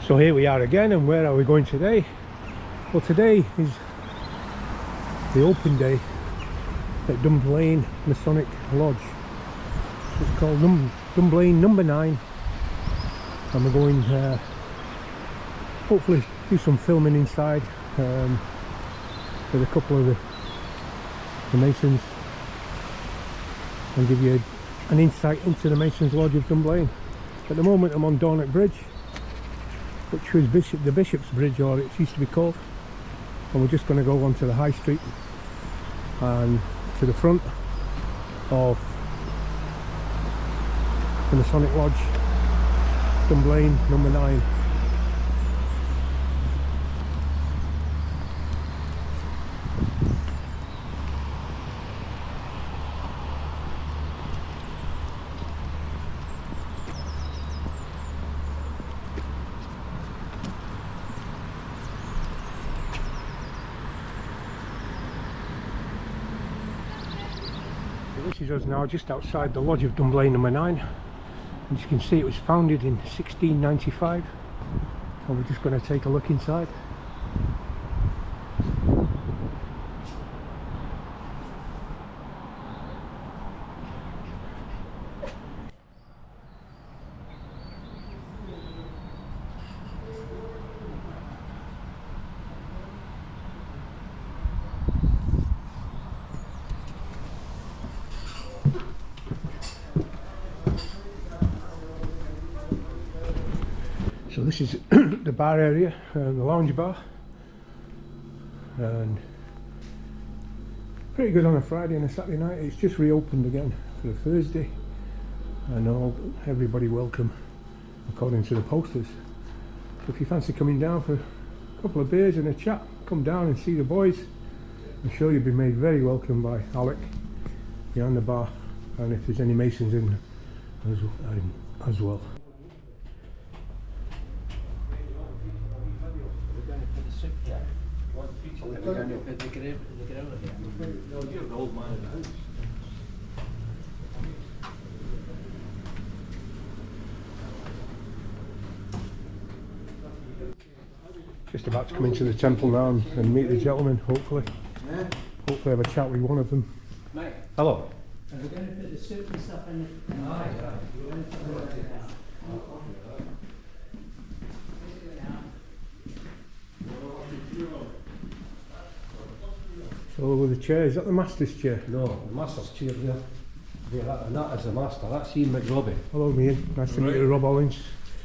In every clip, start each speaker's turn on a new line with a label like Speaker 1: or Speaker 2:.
Speaker 1: So here we are again, and where are we going today? Well, today is the open day at Dunblane Masonic Lodge. It's called Dunblane No IX, and we're going hopefully do some filming inside with a couple of the Masons and give you an insight into the Masons Lodge of Dunblane. At the moment I'm on Dornoch Bridge, which was the Bishop's Bridge, or it used to be called, and we're just going to go onto the High Street and to the front of the Masonic Lodge, Dunblane No IX. This is us now just outside the lodge of Dunblane No IX, and you can see it was founded in 1695, and we're just going to take a look inside. So this is the bar area, the lounge bar, and pretty good on a Friday and a Saturday night. It's just reopened again for a Thursday, and everybody welcome according to the posters. So if you fancy coming down for a couple of beers and a chat, come down and see the boys. I'm sure you'll be made very welcome by Alec behind the bar, and if there's any Masons in as well. Just about to come into the temple now and meet the gentlemen, hopefully. Yeah. Hopefully have a chat with one of them.
Speaker 2: Mate.
Speaker 1: Hello.
Speaker 2: Are we going to put the soup and stuff in it? Aye.
Speaker 1: So with the chair, is that the master's chair?
Speaker 3: No, the master's chair there. And that is the master, that's Ian McRobbie.
Speaker 1: Hello Ian, nice to meet you, Rob Hollins.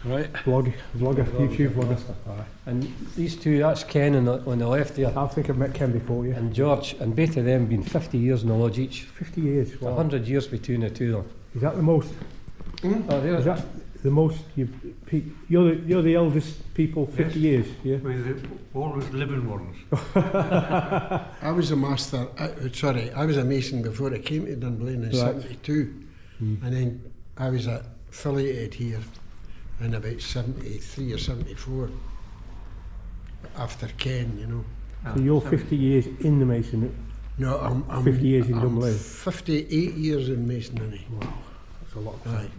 Speaker 3: Right.
Speaker 1: Vlogger, YouTube vlogger.
Speaker 3: And these two, that's Ken on the left there.
Speaker 1: I think I've met Ken before, yeah.
Speaker 3: And George, and both of them been 50 years in the lodge each.
Speaker 1: 50 years, wow.
Speaker 3: 100 years between the two of them.
Speaker 1: Is that the most?
Speaker 3: Oh,
Speaker 1: is that the most? You're the eldest people, 50 years, yeah?
Speaker 4: We're the oldest living ones.
Speaker 5: I was a master, I was a Mason before I came to Dunblane in '72, and then I was affiliated here in about 73 or 74, after Ken, you know.
Speaker 1: So you're 50 years in the Masonry?
Speaker 5: No, I'm
Speaker 1: 50 years in Dunblane?
Speaker 5: 58 years in Masonry.
Speaker 1: Wow, that's a lot of time.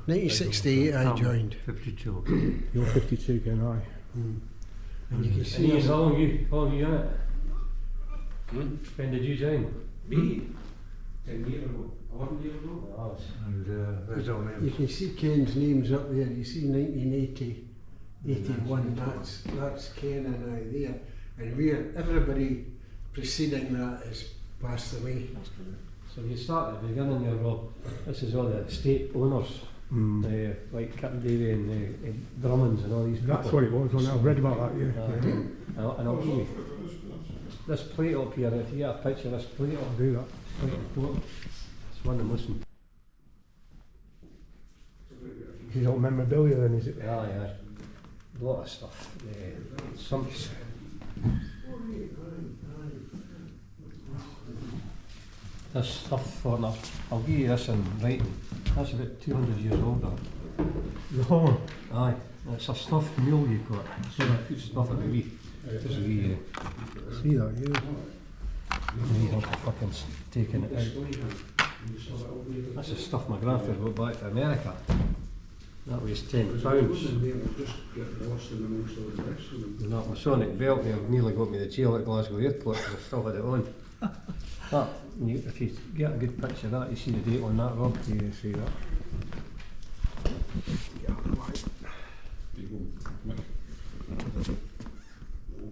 Speaker 5: 1968 I joined.
Speaker 4: 52.
Speaker 1: You're 52, Ken, aye.
Speaker 5: And you can see
Speaker 3: Ian, how long are you in it? When did you join?
Speaker 4: Me? 10 years ago. 11 years ago.
Speaker 3: Oh,
Speaker 4: And there's only...
Speaker 5: You can see Ken's names up there. You see 1980, 81. That's Ken and I there, and everybody preceding that is passed away.
Speaker 3: so you start at the beginning there, Rob. This is all the estate owners, like Captain Davy and Drummonds and all these people.
Speaker 1: That's what it was, I've read about that, yeah.
Speaker 3: And I'll give you this plate up here. If you get a picture of this plate,
Speaker 1: I'll do that.
Speaker 3: it's one of them, listen.
Speaker 1: Is it all memorabilia then, is it?
Speaker 3: Yeah, yeah. A lot of stuff. Some. This stuff on there, I'll give you this in writing. That's about 200 years old.
Speaker 1: The whole one?
Speaker 3: Aye, it's a stuffed mule you've got. So I put stuff in the wee.
Speaker 1: See that, yeah.
Speaker 3: You don't have fucking taking it out. That's the stuff my grandfather brought back to America. That weighs £10.
Speaker 5: They will just get lost in amongst all the rest of them.
Speaker 3: And that Masonic belt there nearly got me the jail at Glasgow Airport because I still had it on. That, if you get a good picture of that, you see the date on that, Rob.
Speaker 1: Yeah, see that.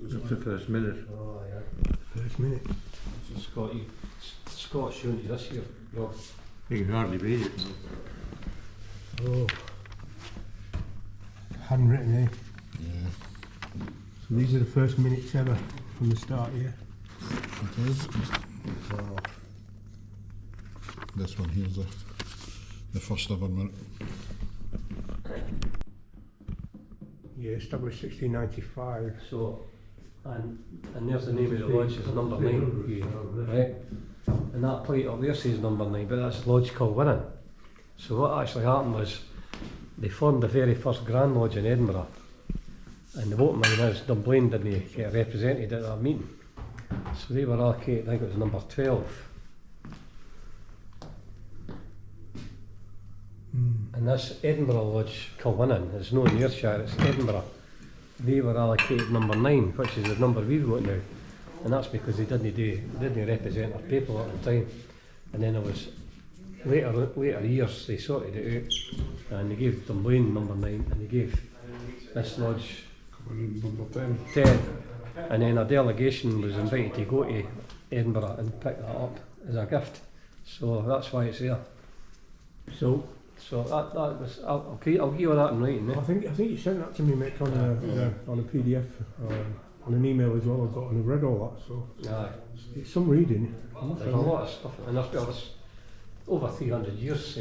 Speaker 4: That's the first minute.
Speaker 3: Oh, yeah.
Speaker 1: First minute.
Speaker 3: It's Scott showing you this here, Rob.
Speaker 4: You can hardly read it.
Speaker 1: Oh. Handwritten, eh? Yeah. So these are the first minutes ever from the start, yeah?
Speaker 6: It is.
Speaker 1: Wow.
Speaker 6: This one here's the first ever minute.
Speaker 1: Yeah, established 1695.
Speaker 3: So, and there's the name of the lodge, it's number 9.
Speaker 1: Yeah.
Speaker 3: Right? And that plate up there says number 9, but that's Lodge Kilwinning. So what actually happened was, they formed the very first Grand Lodge in Edinburgh. And the bottom line is, Dunblane didn't get represented at that meeting. So they were allocated, I think it was number 12. And this Edinburgh Lodge Kilwinning is no in Ayrshire, it's Edinburgh. They were allocated number 9, which is the number we've got now. And that's because they didn't represent our people at the time. And then it was later years they sorted it out, and they gave Dunblane number 9, and they gave this lodge
Speaker 6: Number 10.
Speaker 3: 10. And then a delegation was invited to go to Edinburgh and pick that up as a gift. So that's why it's there.
Speaker 1: So
Speaker 3: that was, I'll give you that in writing.
Speaker 1: I think you sent that to me, Mick, on a PDF, on an email as well. I've got and I've read all that, so
Speaker 3: Aye.
Speaker 1: it's some reading.
Speaker 3: There's a lot of stuff, and there's over 300 years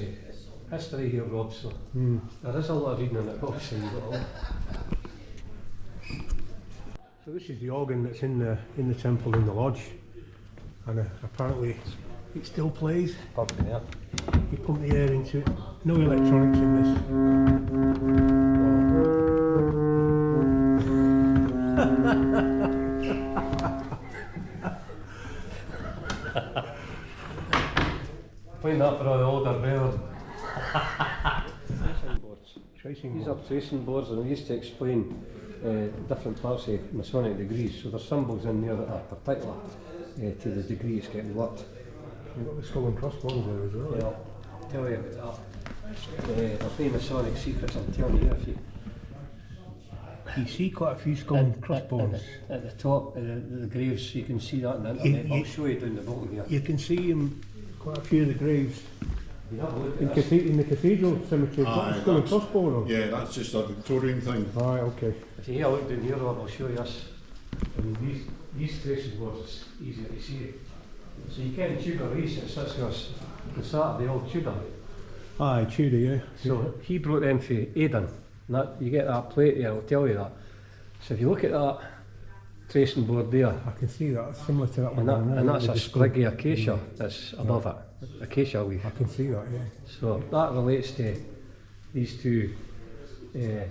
Speaker 3: history here, Rob, so there is a lot of reading in it, obviously. You've got a lot.
Speaker 1: So this is the organ that's in the temple in the lodge, and apparently it still plays.
Speaker 3: Probably, yeah.
Speaker 1: You pump the air into it. No electronics in
Speaker 3: Playing that for all the older brethren.
Speaker 1: tracing
Speaker 3: These
Speaker 1: boards.
Speaker 3: are tracing boards, and we used to explain different parts of Masonic degrees. So there's symbols in there that are particular to the degree it's getting worked.
Speaker 1: You've got the skull and crossbones there as well.
Speaker 3: Yeah, I'll tell you about that. There's no Masonic secrets, I'm telling you. If
Speaker 1: You see quite a few skull and crossbones.
Speaker 3: At the top, the graves, you can see that on the internet. I'll show you down the bottom here.
Speaker 1: You can see quite a few of the graves
Speaker 3: You have a look
Speaker 1: in,
Speaker 3: at this.
Speaker 1: in the cathedral cemetery. Got
Speaker 6: Aye,
Speaker 1: a skull and
Speaker 6: that's-
Speaker 1: crossbone on.
Speaker 6: Yeah, that's just a Victorian thing.
Speaker 1: Right, okay.
Speaker 3: If you hear a look down here, Rob, I'll show you this. And these tracing boards, it's easier to see. So you can Tudor Reese, it sits there, the start of the old Tudor.
Speaker 1: Aye, Tudor, yeah.
Speaker 3: So he brought them for Aidan. And that, you get that plate there, I'll tell you that. So if you look at that tracing board there,
Speaker 1: I can see that. It's similar to that one.
Speaker 3: and, that,
Speaker 1: down there,
Speaker 3: and that's
Speaker 1: with
Speaker 3: a
Speaker 1: the skull.
Speaker 3: spriggy acacia that's above it, acacia leaf.
Speaker 1: I can see that, yeah.
Speaker 3: So that relates to these two
Speaker 1: Stained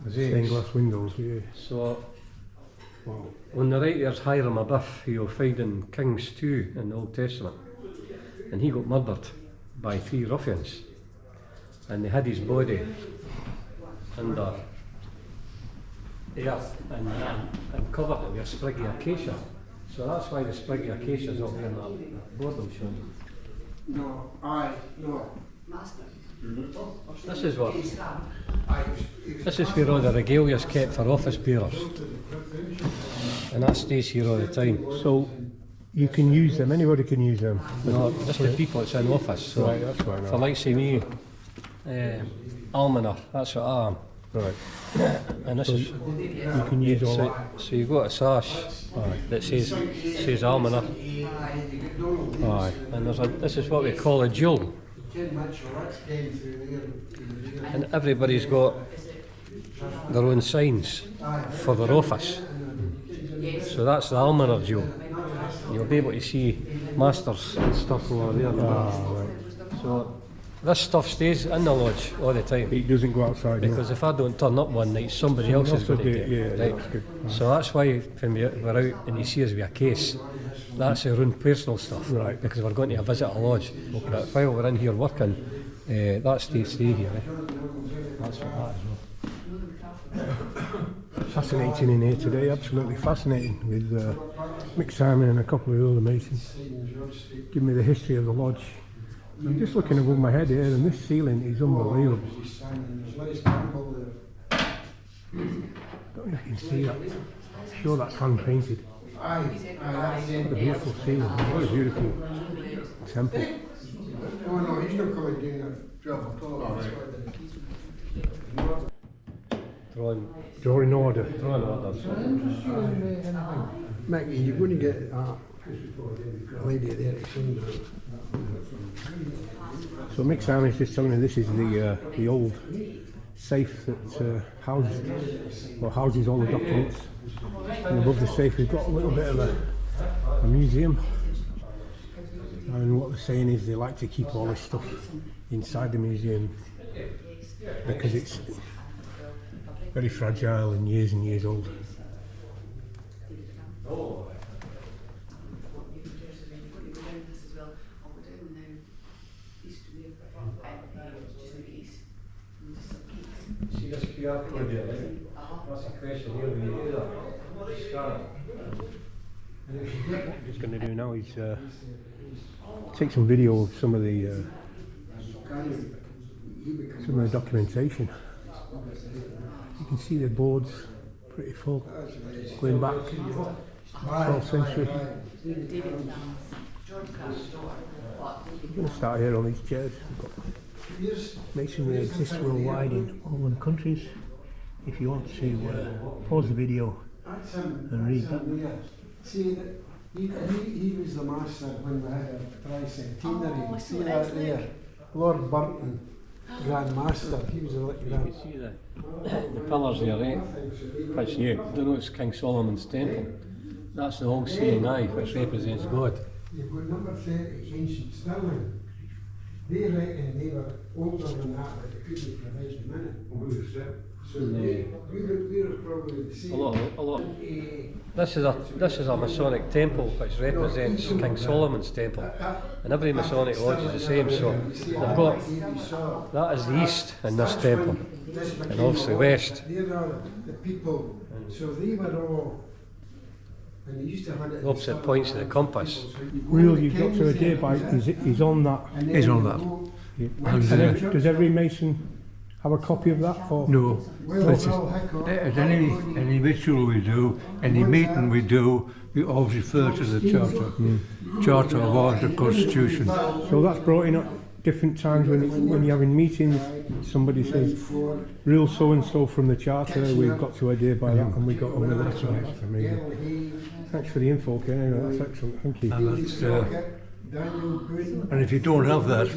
Speaker 3: mosaics.
Speaker 1: glass windows, yeah.
Speaker 3: So
Speaker 1: Wow.
Speaker 3: on the right there's Hiram Abiff, who you'll find in Kings 2 in the Old Testament. And he got murdered by 3 ruffians. And they had his body under earth and covered it with a spriggy acacia. So that's why the spriggy acacia is up there in that board I'm showing you.
Speaker 5: No, aye, no.
Speaker 3: This is what. This is where all the regalia is kept for office bearers. And that stays here all the time.
Speaker 1: So you can use them, anybody can use them.
Speaker 3: No, just the people that's in office. So
Speaker 1: Right, that's fine.
Speaker 3: for like say me, almoner, that's what I am.
Speaker 1: Right.
Speaker 3: And this is
Speaker 1: You can use all that.
Speaker 3: so you've got a sash that says almoner,
Speaker 1: Aye.
Speaker 3: and this is what we call a jewel. And everybody's got their own signs for their office. So that's the almoner jewel. You'll be able to see masters and stuff over there.
Speaker 1: Right.
Speaker 3: So this stuff stays in the lodge all the time.
Speaker 1: It doesn't go outside. no.
Speaker 3: Because if I don't turn up one night, somebody else is going to
Speaker 1: do
Speaker 3: get
Speaker 1: it, yeah,
Speaker 3: it. Right?
Speaker 1: that's good.
Speaker 3: So that's why when we're out and you see us with a case, that's our own personal stuff.
Speaker 1: Right.
Speaker 3: Because we're going to visit a lodge. But while we're in here working, That's stay here. That's for that as well.
Speaker 1: Fascinating in here today, absolutely fascinating, with Mick Simon and a couple of other Masons giving me the history of the lodge. I'm just looking above my head here, and this ceiling is unbelievable. Don't know if you can see that. I'm sure that's hand painted. What a beautiful ceiling, what a beautiful temple.
Speaker 5: Oh no, he's not coming down at 12 o'clock.
Speaker 1: Drawing order.
Speaker 5: Mickey, you're going to get that lady there to sing that.
Speaker 1: So Mick Simon's just telling me this is the old safe that houses all the documents. And above the safe we've got a little bit of a museum. And what they're saying is they like to keep all this stuff inside the museum because it's very fragile and years old.
Speaker 3: See this QR code there, right? That's a question here when you do that. Scan it.
Speaker 1: What I'm just going to do now is take some video of some of the documentation. You can see the boards pretty full, going back 12th century. I'm going to start here on these chairs. Masonry exists worldwide in all the countries. If you want to pause the video and read that.
Speaker 5: See, he was the master when we had a tricentenary. See that there? Lord Burton, Grand Master, he was a
Speaker 3: You
Speaker 5: Grand
Speaker 3: can see the pillars there, right? Which you don't know it's King Solomon's temple. That's the all-seeing eye, which represents God.
Speaker 5: You've got number 30, ancient Stirling. They reckon they were older than that, but they couldn't provide the minute. So we were probably the same.
Speaker 3: A lot. This is a Masonic temple which represents King Solomon's temple, and every Masonic lodge is the same. So they've got that is the east in this temple, and obviously west.
Speaker 5: There are the people. So they were all. And they used to hunt at
Speaker 3: Opposite points of the compass.
Speaker 1: Real, you've got to a day by. He's on that.
Speaker 7: He's on that.
Speaker 1: Yeah. And does every Mason have a copy of that? Or?
Speaker 7: No. At any ritual we do, any meeting we do, we always refer to the Charter. Charter of Order Constitution.
Speaker 1: So that's brought in at different times when you're having meetings. Somebody says, "Real so and so from the Charter. We've got to adhere by that, and we got on with that." So that's amazing. Thanks for the info, Ken. Anyway, that's excellent. Thank you.
Speaker 7: And that's, and if you don't have that,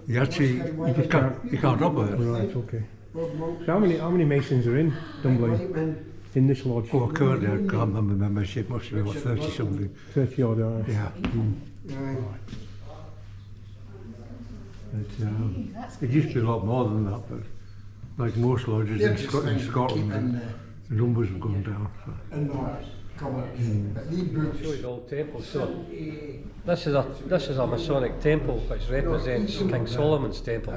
Speaker 7: you actually you can't operate.
Speaker 1: Right. Okay. So how many Masons are in Dunblane? In this lodge?
Speaker 7: Oh, currently I can't remember my membership. Must be about 30 something.
Speaker 1: 30 odd.
Speaker 7: Yeah. It used to be a lot more than that, but like most lodges in Scotland, the numbers have gone down. So.
Speaker 3: Show you the old temple. So this is a Masonic temple which represents King Solomon's temple,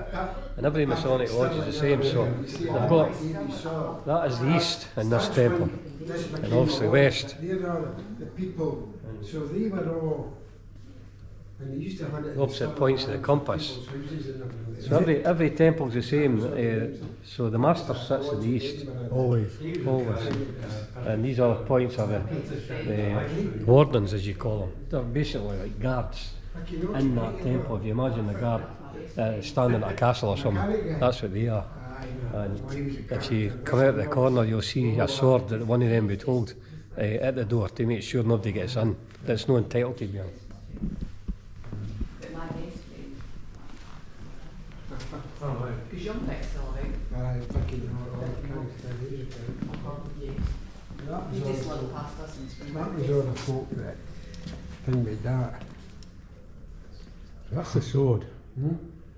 Speaker 3: and every Masonic lodge is the same. So they've got that is the east in this temple, and obviously west.
Speaker 5: There are the people. So they were all. And they used to hunt at
Speaker 3: Opposite points of the compass. So every temple's the same. So the master sits in the east.
Speaker 1: Always.
Speaker 3: And these other points are the wardens, as you call them. They're basically like guards in that temple. If you imagine the guard standing at a castle or something, that's what they are. And if you come out the corner, you'll see a sword that one of them would hold at the door to make sure nobody gets in. That's not entitled to be in.
Speaker 2: Because young Beck's still about.
Speaker 5: I fucking know all the
Speaker 2: You just live past us in spring.
Speaker 5: That was all the folk that thing with that.
Speaker 1: That's the sword.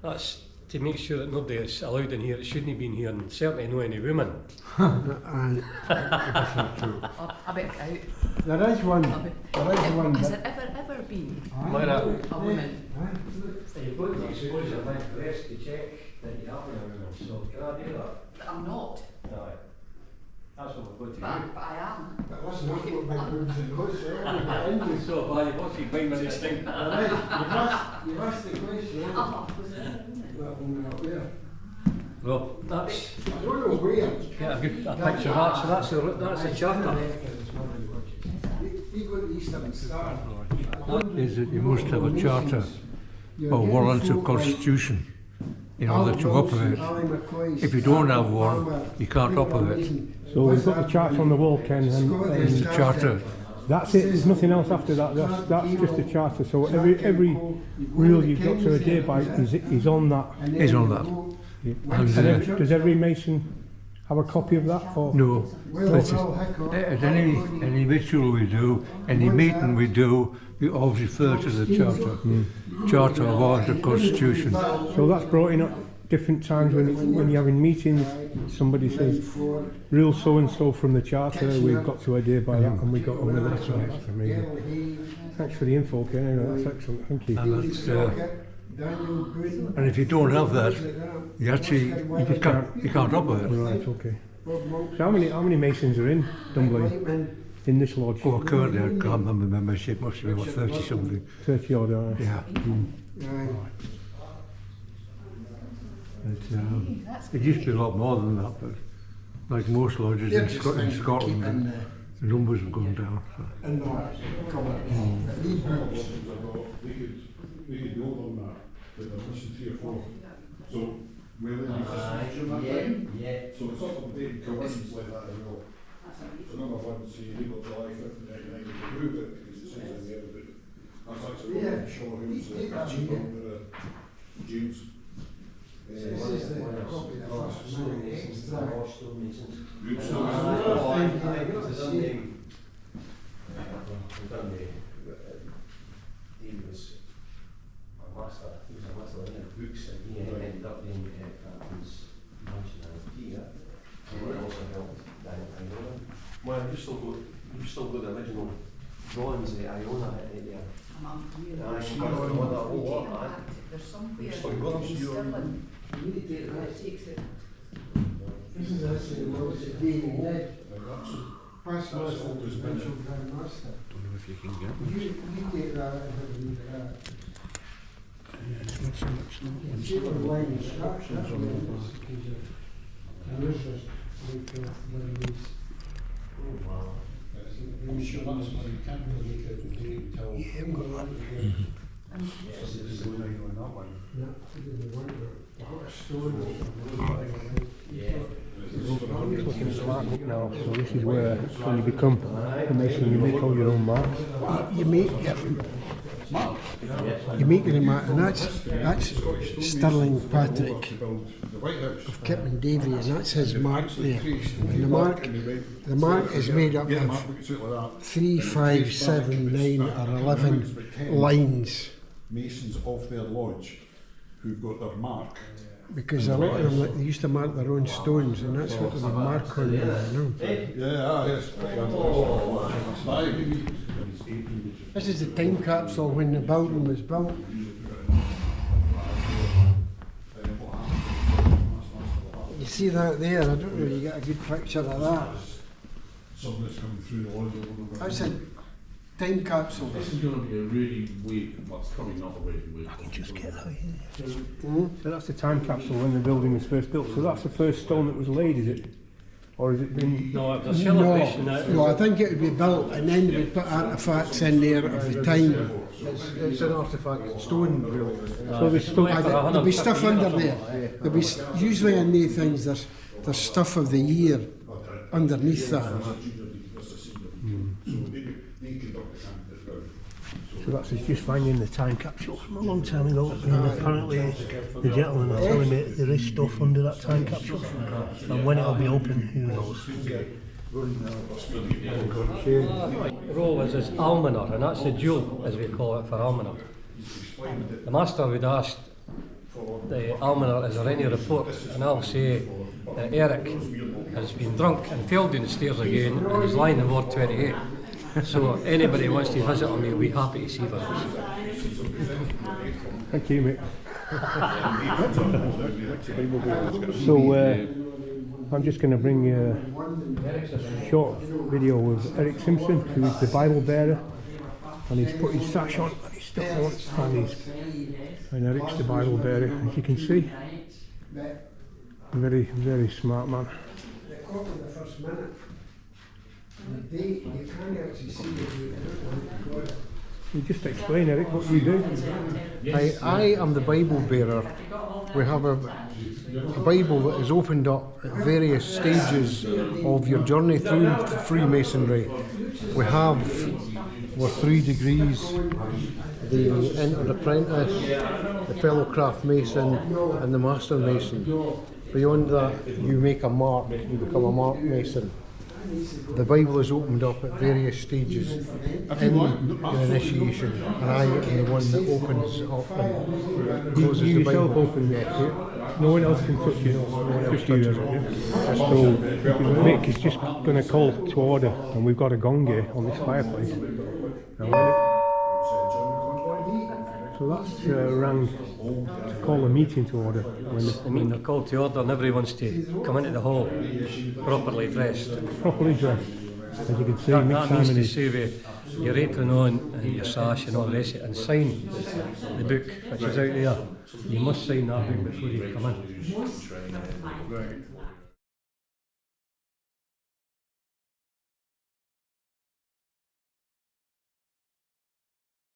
Speaker 3: That's to make sure that nobody is allowed in here that shouldn't have been here, and certainly no any women.
Speaker 5: And that's not true.
Speaker 2: I bet out.
Speaker 5: There is one.
Speaker 2: Has
Speaker 5: There is one.
Speaker 2: it ever ever been
Speaker 3: Moira,
Speaker 2: a woman?
Speaker 3: you've got to expose your mind breast to check that you have been a woman, so can I do that?
Speaker 2: I'm not,
Speaker 3: Aye. That's what we've got to do.
Speaker 2: but I am.
Speaker 5: But listen, I've got big boobs and those, so I'm going to end this.
Speaker 3: So, what's your 5 minutes thing?
Speaker 5: Alright, you've asked the question, haven't
Speaker 2: Was it a woman?
Speaker 5: you? That woman up there.
Speaker 3: Well, that's,
Speaker 5: I don't know where.
Speaker 3: get a good a picture of that, so that's the charter.
Speaker 5: You go to Eastern Star.
Speaker 7: Is that you must have a charter or warrant of constitution in order to operate. If you don't have one, you can't operate.
Speaker 1: So we've got the charts on the wall, Ken,
Speaker 7: It's the charter.
Speaker 1: that's it. There's nothing else after that. That's just the charter. So every rule you've got to adhere by is on that.
Speaker 7: Is on that.
Speaker 1: Yeah.
Speaker 7: And,
Speaker 1: And does every Mason have a copy of that? Or?
Speaker 7: No. At any ritual we do, any meeting we do, we always refer to the charter. Charter of Order Constitution.
Speaker 1: So that's brought in at different times when you're having meetings. Somebody says, rule so and so from the charter, we've got to adhere by that, and we got on with that. So that's amazing. Thanks for the info, Ken. Anyway, that's excellent. Thank you.
Speaker 7: And that's, and if you don't have that, you actually you can't operate.
Speaker 1: Right. Okay. So how many Masons are in Dunblane? In this lodge?
Speaker 7: Oh, currently I can't remember membership. Must be about 30 something.
Speaker 1: 30 odd.
Speaker 7: Yeah. It used to be a lot more than that, but like most lodges in Scotland, the numbers have gone down. So.
Speaker 6: We could build on that, but they're missing 3 or 4. So, where they just so it's sort of big coincidence like that as well. So number one, so you leave on July 5th and 99, you can move it because it says in the end of it. That's actually what I'm sure who's the James.
Speaker 5: This is the copy of the first
Speaker 4: He was a master in books, and he ended up being Captain's Mansion here. So he also helped down at Iona. Well, you've still got the original drawings of Iona there.
Speaker 2: I'm really
Speaker 4: Aye,
Speaker 2: sure.
Speaker 4: you've got a whole lot, aye.
Speaker 2: There's somewhere
Speaker 4: You've still got them.
Speaker 2: in Stirling that takes it.
Speaker 5: This is actually the ones that David did. Past master, provincial grand master.
Speaker 6: Don't know if you can get
Speaker 5: You take that and have a look at that. See what the line is, that's what it is. And this is like one of these.
Speaker 6: Oh wow. I'm sure that's why you can't really make out the date until
Speaker 5: You haven't got that.
Speaker 6: this is going on that one.
Speaker 5: No, the one that got a stone.
Speaker 1: Just looking at the mark book now. So this is where when you become a Mason, you make all your own marks.
Speaker 5: You make you make the mark, and that's Sterling Patrick of Kipman Davy, and that's his mark there. And the mark is made up of 3, 5, 7, 9 or 11 lines.
Speaker 6: Masons of their lodge who've got their mark.
Speaker 5: Because a lot of them, they used to mark their own stones, and that's what they would mark on them, you know.
Speaker 6: Yes.
Speaker 5: This is the time capsule when the building was built. You see that there? I don't know if you get a good picture of that.
Speaker 6: Somebody's coming through the lodge.
Speaker 5: That's a time capsule.
Speaker 8: This is going to be a really weird, well, it's probably not a really weird. I can just get that here.
Speaker 1: So that's the time capsule when the building was first built. So that's the first stone that was laid, is it? Or has it been?
Speaker 3: No, it was a celebration.
Speaker 5: No, I think it would be built and then we put artefacts in there of the time. It's an artefact stone, really.
Speaker 1: So there's still
Speaker 5: There'll be stuff under there. There'll be usually in these things there's stuff of the year underneath that.
Speaker 1: So that's just finding the time capsule from a long time ago, and apparently the gentlemen are telling me there is stuff under that time capsule, and when it'll be open, who knows.
Speaker 3: Roll is his almoner, and that's the jewel, as we call it, for almoner. The master would ask the almoner, is there any report? And I'll say that Eric has been drunk and fell down the stairs again and is lying in Ward 28. So anybody who wants to visit them, we'll be happy to see them.
Speaker 1: Thank you, mate. So I'm just going to bring you a short video of Eric Simpson, who is the Bible bearer, and he's put his sash on and his stuff on, and Eric's the Bible bearer, as you can see. Very, very smart man.
Speaker 5: They caught me the first minute. And the date, you can't actually see the date.
Speaker 1: You just explain, Eric, what you do.
Speaker 5: I am the Bible bearer. We have a Bible that is opened up at various stages of your journey through Freemasonry. We're 3 degrees: the entered apprentice, the fellow craft mason, and the master mason. Beyond that, you make a mark, you become a mark mason. The Bible is opened up at various stages in your initiation, and I am the one that opens up and closes
Speaker 1: You
Speaker 5: the
Speaker 1: yourself
Speaker 5: Bible.
Speaker 1: open it. No one else can touch it. Just you, does it? Yeah? So Mick is just going to call to order, and we've got a gong here on this fireplace. Now, so that's rang to call a meeting to order.
Speaker 3: The meeting are called to order and everyone's to come into the hall properly dressed.
Speaker 1: Properly dressed. As you can see,
Speaker 3: That
Speaker 1: Mick
Speaker 3: means
Speaker 1: Simon
Speaker 3: to
Speaker 1: is
Speaker 3: say with your apron on and your sash and all the rest of it, and sign the book which is out there. You must sign that book before you come in.